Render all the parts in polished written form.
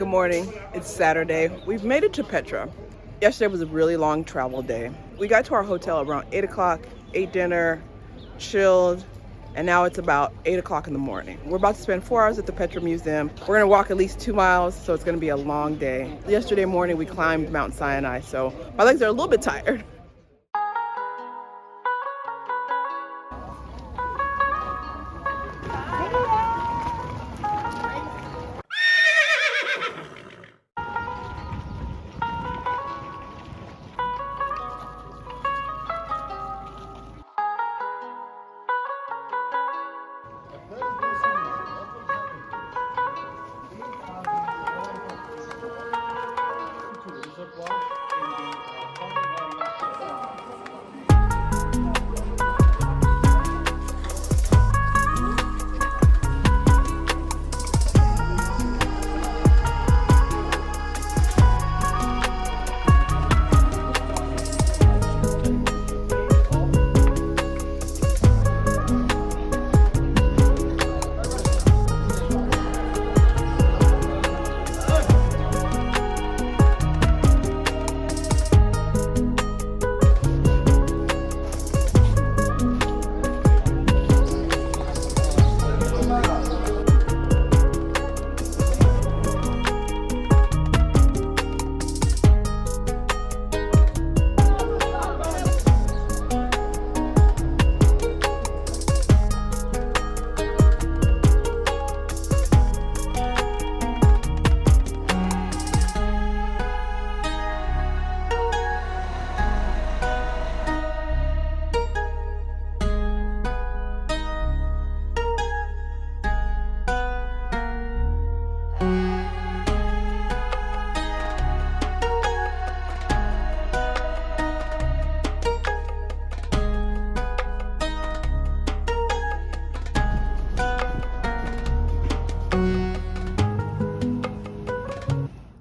Good morning. It's Saturday. We've made it to Petra. Yesterday was a really long travel day. We got to our hotel around 8 o'clock, ate dinner, chilled, and now it's about 8 o'clock in the morning. We're about to spend 4 hours at the Petra Museum. We're gonna walk at least 2 miles, so it's gonna be a long day. Yesterday morning we climbed Mount Sinai, so my legs are a little bit tired.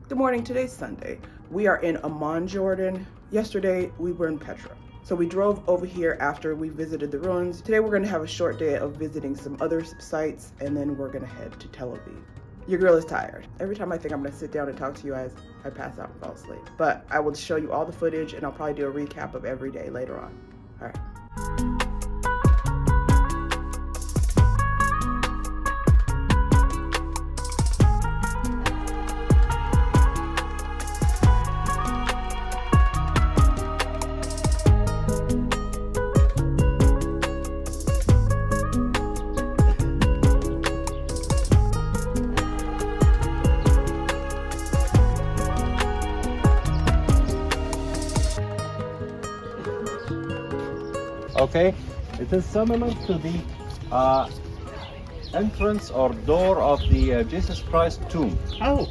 Good morning, today's Sunday. We are in Amman, Jordan. Yesterday we were in Petra. So we drove over here after we visited the ruins. Today we're gonna have a short day of visiting some other sites, and then we're gonna head to Tel Aviv. Your girl is tired. Every time I think I'm gonna sit down and talk to you guys, I pass out and fall asleep. But I will show you all the footage, and I'll probably do a recap of every day later on. All right. Okay, it is similar to the entrance or door of the Jesus Christ tomb. Oh,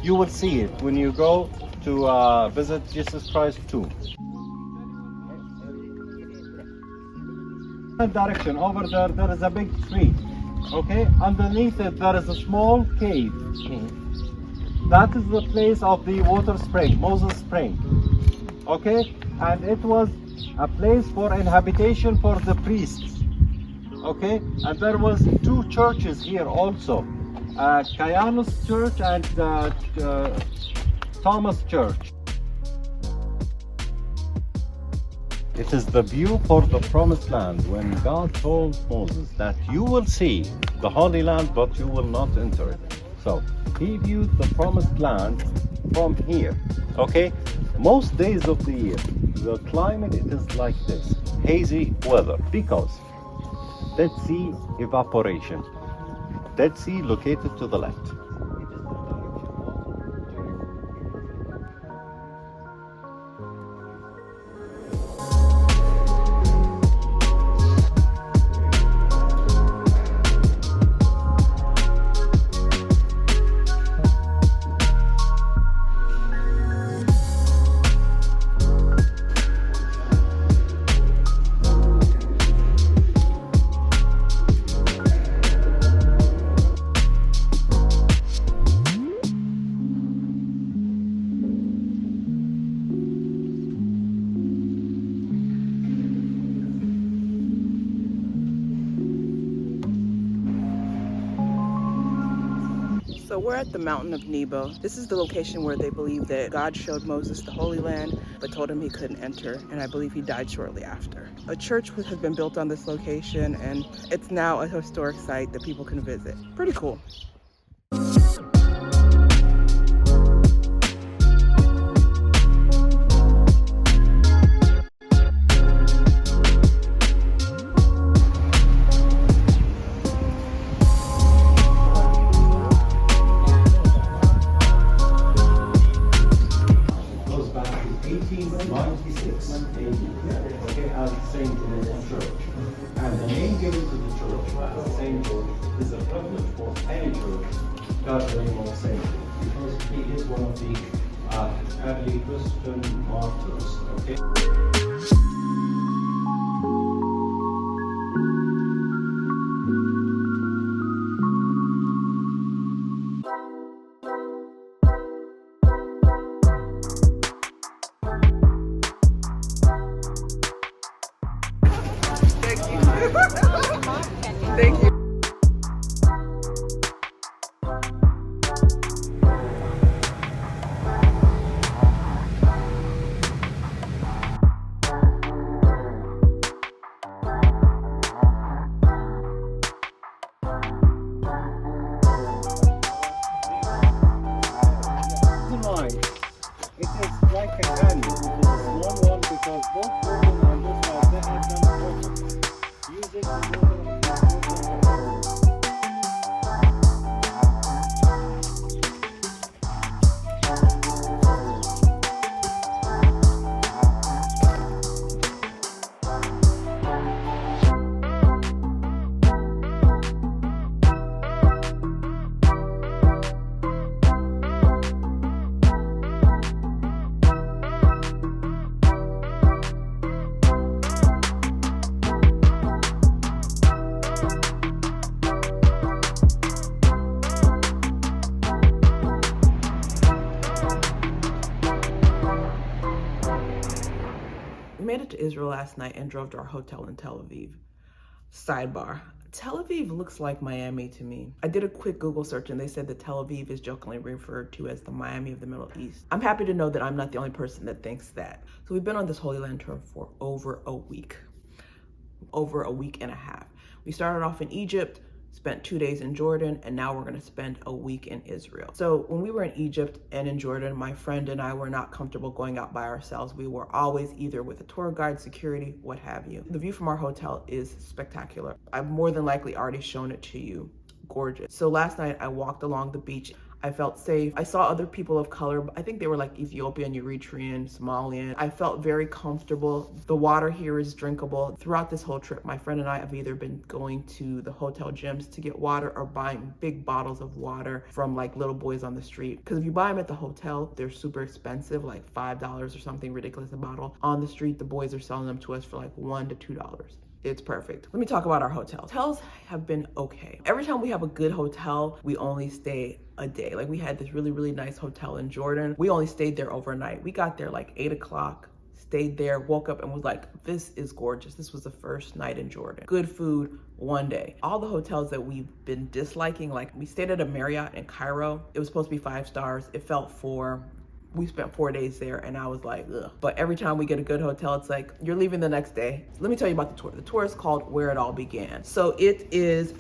You will see it when you go to visit Jesus Christ tomb. That direction over there is a big tree. Okay, underneath it there is a small cave. That is the place of the water spring, Moses Spring. Okay, and it was a place for inhabitation for the priests. Okay, and there was 2 churches here also, Caianus Church and Thomas Church. It is the view for the promised land when God told Moses that you will see the Holy Land but you will not enter it. So he viewed the promised land from here. Okay, most days of the year the climate it is like this, hazy weather, because Dead Sea evaporation. Dead Sea located to the left. we're at the mountain of Nebo. This is the location where they believe that God showed Moses the Holy Land, but told him he couldn't enter, and I believe he died shortly after. A church has been built on this location, and it's now a historic site that people can visit. Pretty cool. Because he is one of the early Christian martyrs. Okay. Thank you. It is like a canyon. It is a small one because both children are just like they have done perfect. Use it to go. We made it to Israel last night and drove to our hotel in Tel Aviv. Sidebar, Tel Aviv looks like Miami to me. I did a quick Google search and they said that Tel Aviv is jokingly referred to as the Miami of the Middle East. I'm happy to know that I'm not the only person that thinks that. So we've been on this Holy Land tour for over a week and a half. We started off in Egypt, spent 2 days in Jordan, and now we're gonna spend a week in Israel. So when we were in Egypt and in Jordan, my friend and I were not comfortable going out by ourselves. We were always either with a tour guide, security, what have you. The view from our hotel is spectacular. I've more than likely already shown it to you. Gorgeous. So last night I walked along the beach. I felt safe. I saw other people of color. I think they were like Ethiopian, Eritrean, Somalian. I felt very comfortable. The water here is drinkable. Throughout this whole trip, my friend and I have either been going to the hotel gyms to get water or buying big bottles of water from like little boys on the street. Because if you buy them at the hotel, they're super expensive, like $5 or something ridiculous a bottle. On the street, the boys are selling them to us for like $1 to $2. It's perfect. Let me talk about our hotels. Hotels have been okay. Every time we have a good hotel, we only stay a day. Like we had this really, really nice hotel in Jordan. We only stayed there overnight. We got there like 8 o'clock, stayed there, woke up and was like, this is gorgeous. This was the first night in Jordan. Good food, one day. All the hotels that we've been disliking, like we stayed at a Marriott in Cairo. It was supposed to be 5 stars. It felt 4. We spent 4 days there and I was like, ugh. But every time we get a good hotel, it's like, you're leaving the next day. Let me tell you about the tour. The tour is called Where It All Began. So it is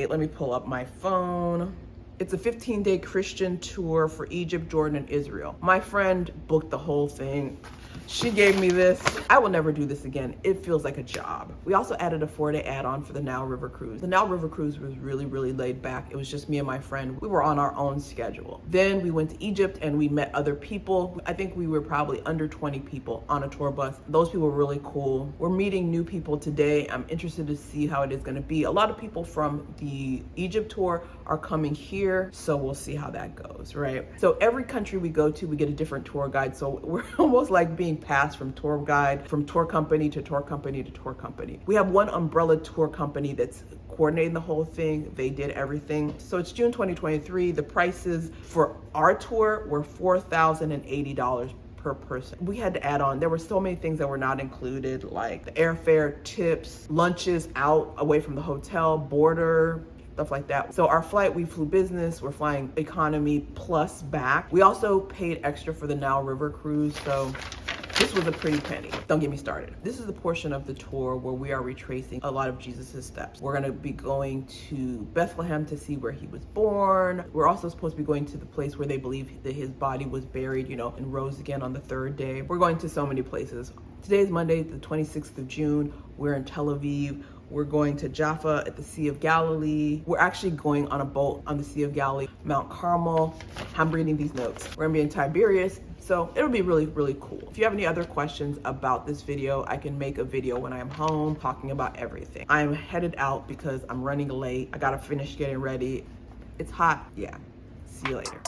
let me pull up my phone. It's a 15-day Christian tour for Egypt, Jordan, and Israel. My friend booked the whole thing. She gave me this. I will never do this again. It feels like a job. We also added a 4-day add-on for the Nile River cruise. The Nile River cruise was really, really laid back. It was just me and my friend. We were on our own schedule. Then we went to Egypt and we met other people. I think we were probably under 20 people on a tour bus. Those people were really cool. We're meeting new people today. I'm interested to see how it is gonna be. A lot of people from the Egypt tour are coming here, so we'll see how that goes, right? So every country we go to, we get a different tour guide. So we're almost like being passed from tour guide, from tour company to tour company to tour company. We have one umbrella tour company that's coordinating the whole thing. They did everything. So it's June 2023. The prices for our tour were $4,080 per person. We had to add on. There were so many things that were not included, like the airfare, tips, lunches out away from the hotel, border stuff like that. So our flight, we flew business, we're flying economy plus back. We also paid extra for the Nile River cruise, so this was a pretty penny. Don't get me started. This is the portion of the tour where we are retracing a lot of Jesus's steps. We're gonna be going to Bethlehem to see where he was born. We're also supposed to be going to the place where they believe that his body was buried, you know, and rose again on the third day. We're going to so many places. Today is Monday, the 26th of June. We're in Tel Aviv. We're going to Jaffa at the Sea of Galilee. We're actually going on a boat on the Sea of Galilee, Mount Carmel. I'm reading these notes. We're gonna be in Tiberias. So it'll be really, really cool. If you have any other questions about this video, I can make a video when I'm home talking about everything. I'm headed out because I'm running late. I gotta finish getting ready. It's hot, yeah. See you later.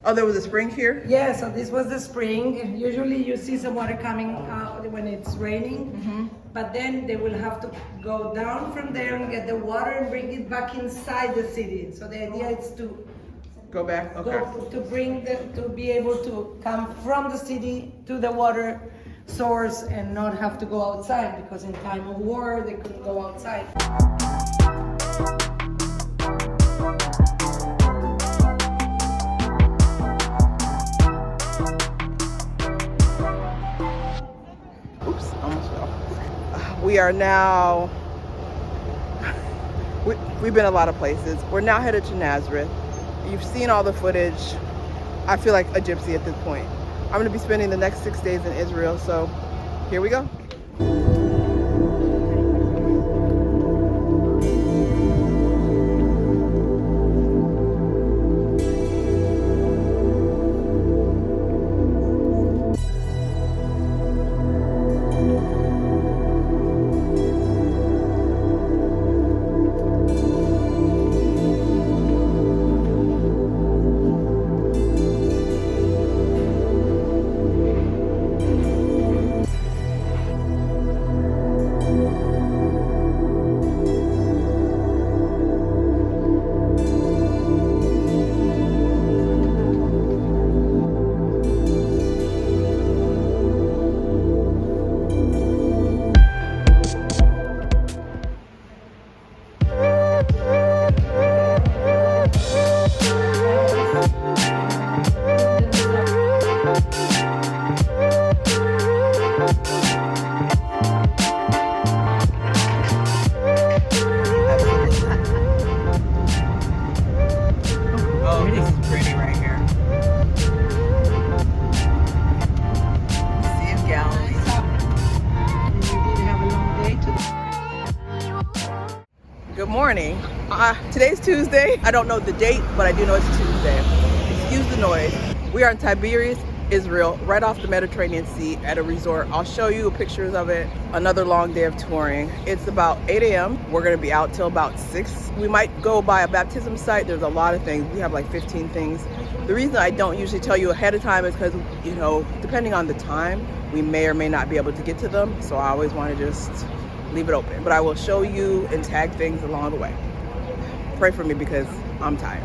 Oh, there was a spring here? Yeah, so this was the spring. Usually you see some water coming out when it's raining, but then they will have to go down from there and get the water and bring it back inside the city. So the idea is to Go back, okay. to be able to come from the city to the water source and not have to go outside, because in time of war they couldn't go outside. Oops, almost fell. We are now, we've been a lot of places. We're now headed to Nazareth. You've seen all the footage. I feel like a gypsy at this point. I'm gonna be spending the next 6 days in Israel, so here we go. Morning. Today's Tuesday. I don't know the date, but I do know it's Tuesday. Excuse the noise. We are in Tiberias, Israel, right off the Mediterranean Sea at a resort. I'll show you pictures of it. Another long day of touring. It's about 8 a.m. We're gonna be out till about 6. We might go by a baptism site. There's a lot of things. We have like 15 things. The reason I don't usually tell you ahead of time is because, you know, depending on the time, we may or may not be able to get to them. So I always want to just leave it open, but I will show you and tag things along the way. Pray for me because I'm tired.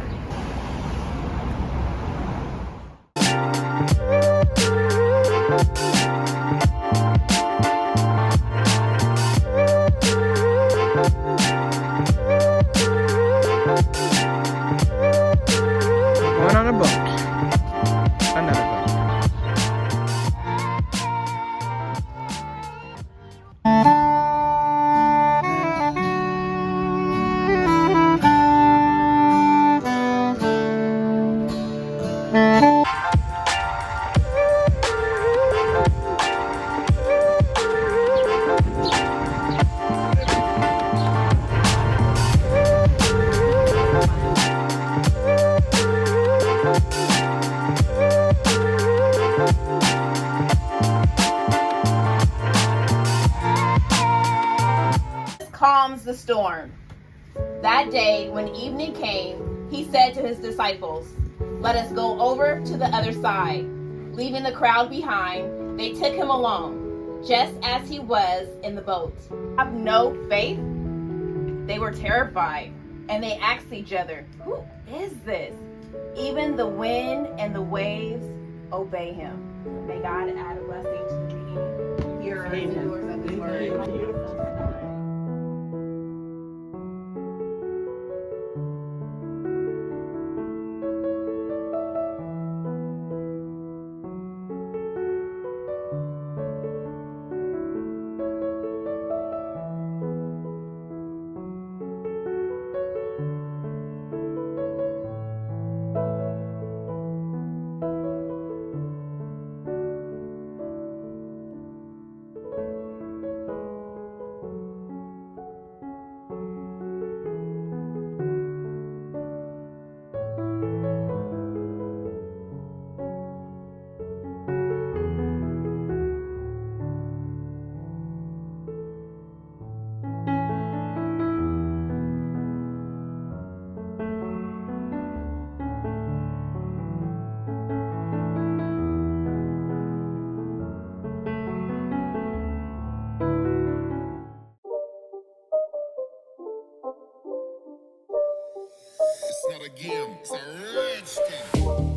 the storm. That day, when evening came, he said to his disciples, "Let us go over to the other side." Leaving the crowd behind, they took him along, just as he was in the boat. Have no faith? They were terrified, and they asked each other, "Who is this? Even the wind and the waves obey him." May God add a blessing to the reading, hearers, and doers of his word. It's not a game, it's a rich thing.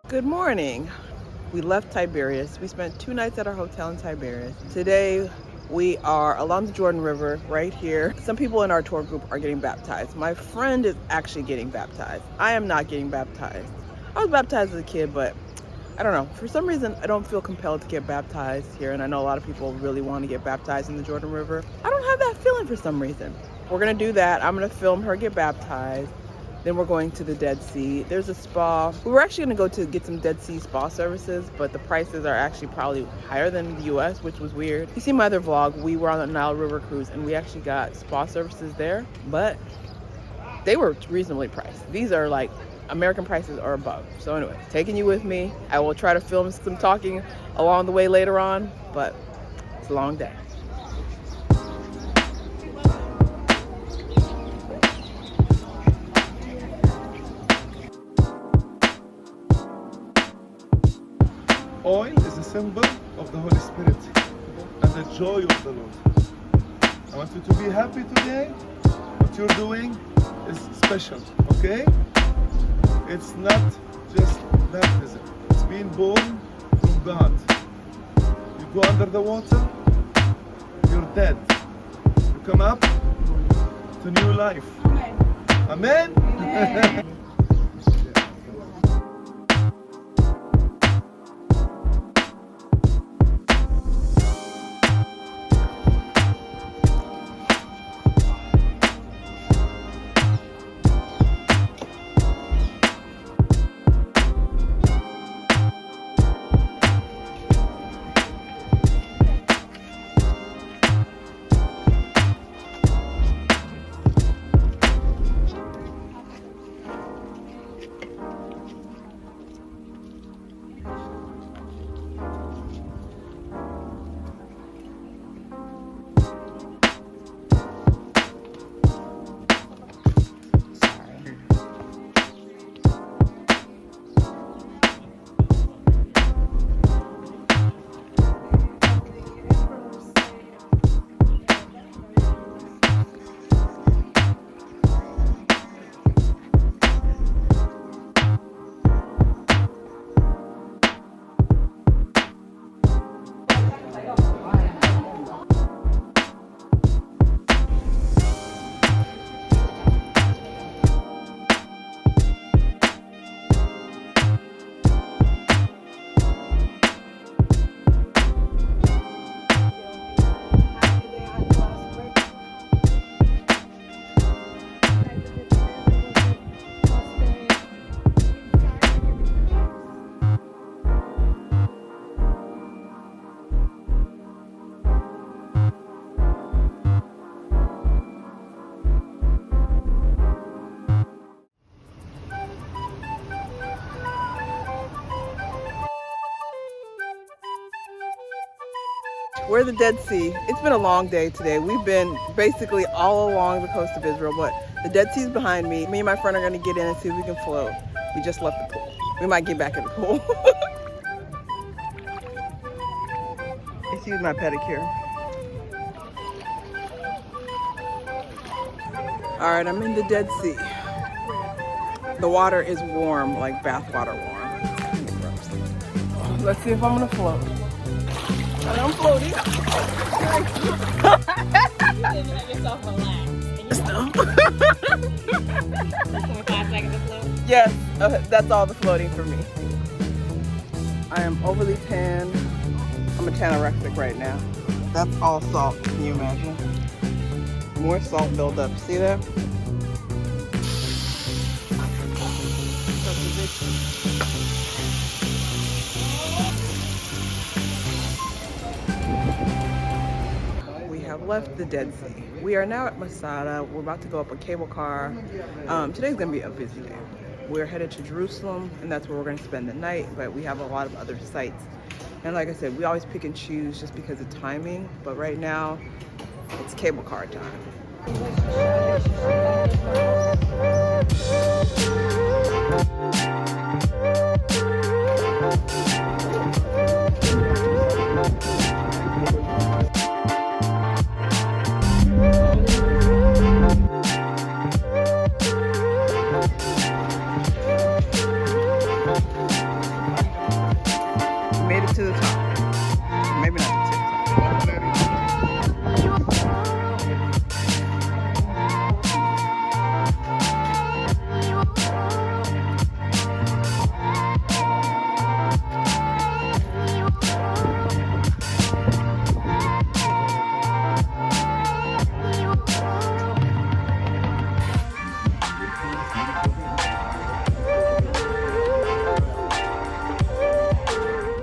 Good morning. We left Tiberias. We spent 2 nights at our hotel in Tiberias. Today we are along the Jordan River right here. Some people in our tour group are getting baptized. My friend is actually getting baptized. I am not getting baptized. I was baptized as a kid, but I don't know. For some reason, I don't feel compelled to get baptized here, and I know a lot of people really want to get baptized in the Jordan River. I don't have that feeling for some reason. We're gonna do that. I'm gonna film her get baptized. Then we're going to the Dead Sea. There's a spa. We were actually gonna go to get some Dead Sea spa services, but the prices are actually probably higher than the US, which was weird. You see my other vlog, we were on the Nile River cruise and we actually got spa services there, but they were reasonably priced. These are like American prices or above. So anyway, taking you with me. I will try to film some talking along the way later on, but it's a long day. Oil is a symbol of the Holy Spirit and the joy of the Lord. I want you to be happy today. What you're doing is special, okay? It's not just baptism. It's being born from God. You go under the water, you're dead. You come up to new life. Amen? Amen. We're at the Dead Sea. It's been a long day today. We've been basically all along the coast of Israel, but the Dead Sea is behind me. Me and my friend are gonna get in and see if we can float. We just left the pool. We might get back in the pool. Excuse my pedicure. All right, I'm in the Dead Sea. The water is warm, like bath water warm. It's kind of gross. Let's see if I'm gonna float. And I'm floating. You didn't let yourself relax. No. 25 seconds of float. Yes, that's all the floating for me. I am overly tan. I'm a tanorexic right now. That's all salt. Can you imagine? More salt buildup. See that? We have left the Dead Sea. We are now at Masada. We're about to go up a cable car. Today's gonna be a busy day. We're headed to Jerusalem, and that's where we're gonna spend the night, but we have a lot of other sites. And like I said, we always pick and choose just because of timing, but right now, it's cable car time. Made it to the top. Maybe not to the top.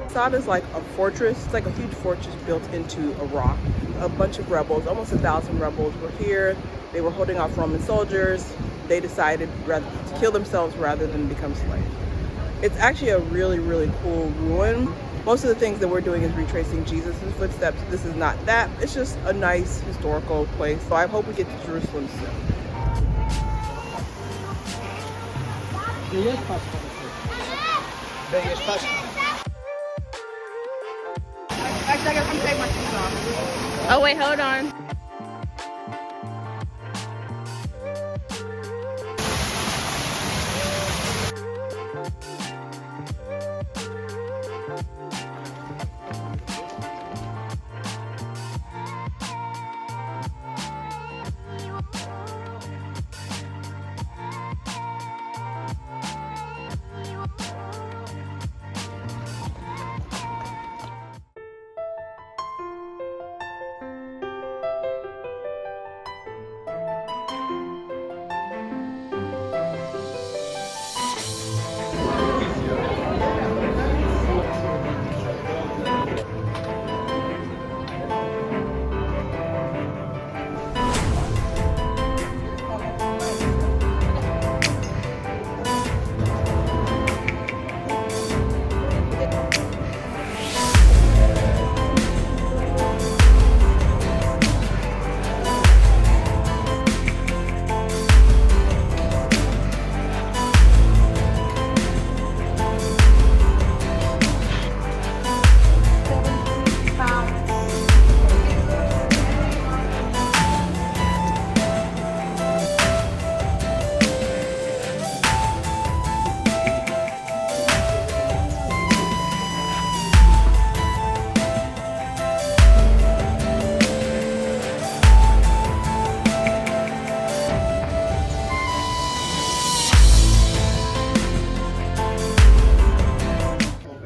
Masada is like a fortress. It's like a huge fortress built into a rock. A bunch of rebels, almost 1,000 rebels were here. They were holding off Roman soldiers. They decided rather to kill themselves rather than become slaves. It's actually a really, really cool ruin. Most of the things that we're doing is retracing Jesus' footsteps. This is not that. It's just a nice historical place. So I hope we get to Jerusalem soon. Actually, I guess I'm taking my shoes off. Oh, wait, hold on.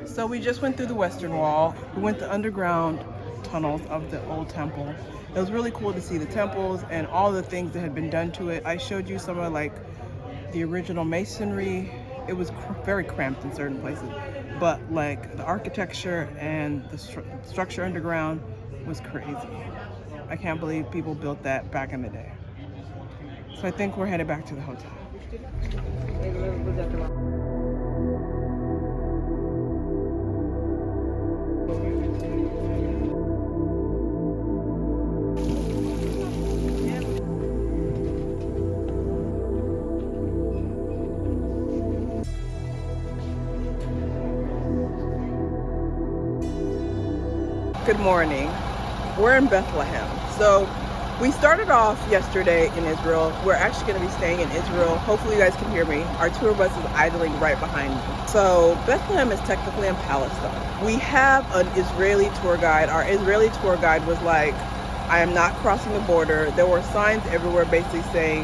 So we just went through the Western Wall. We went the underground tunnels of the old temple. It was really cool to see the temples and all the things that had been done to it. I showed you some of like the original masonry. It was very cramped in certain places, but like the architecture and the structure underground was crazy. I can't believe people built that back in the day. So I think we're headed back to the hotel. morning. We're in Bethlehem. So we started off yesterday in Israel. We're actually going to be staying in Israel. Hopefully you guys can hear me. Our tour bus is idling right behind me. So Bethlehem is technically in Palestine. We have an Israeli tour guide. Our Israeli tour guide was like, I am not crossing the border. There were signs everywhere basically saying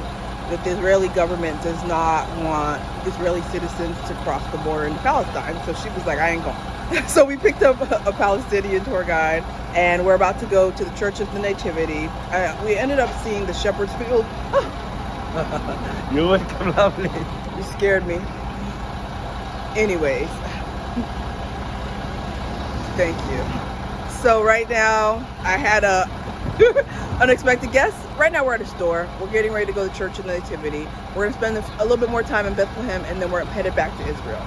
that the Israeli government does not want Israeli citizens to cross the border into Palestine. So she was like, I ain't going. So we picked up a Palestinian tour guide, and we're about to go to the Church of the Nativity. We ended up seeing the Shepherd's Field. You're welcome, lovely. You scared me. Anyways, thank you. So right now, I had a unexpected guest. Right now we're at a store. We're getting ready to go to Church of the Nativity. We're gonna spend a little bit more time in Bethlehem, and then we're headed back to Israel.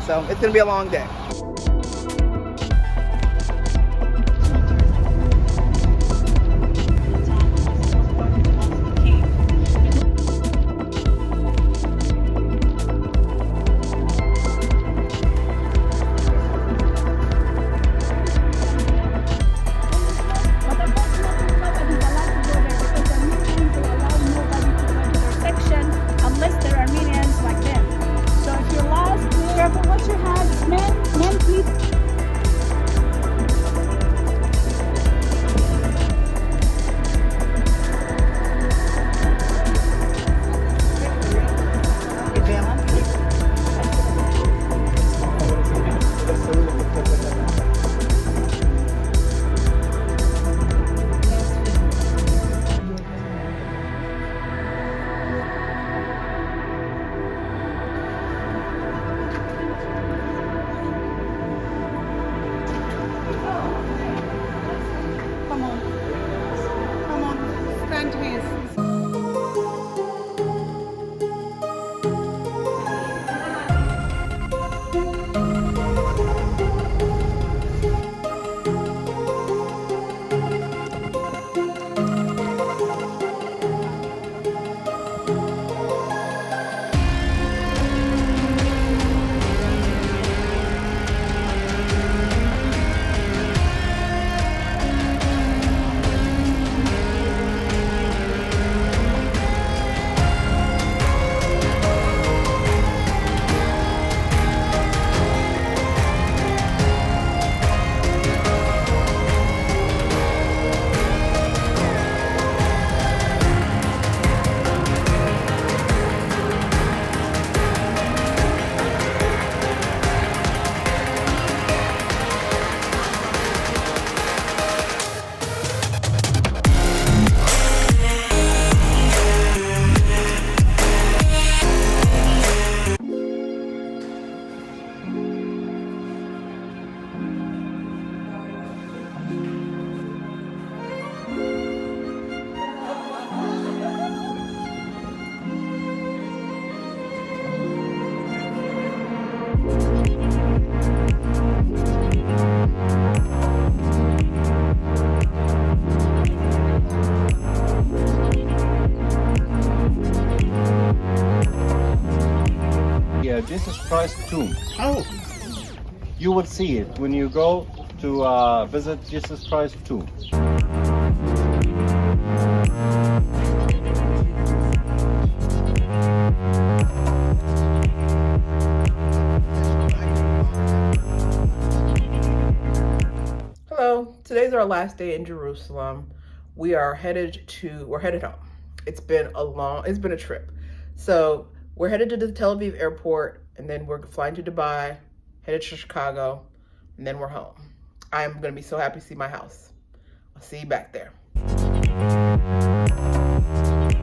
So it's gonna be a long day. Jesus Christ's tomb. Oh! You will see it when you go to visit Jesus Christ's tomb. Hello, today's our last day in Jerusalem. We're headed home. It's been a trip. So we're headed to the Tel Aviv airport, and then we're flying to Dubai, headed to Chicago, and then we're home. I'm gonna be so happy to see my house. I'll see you back there.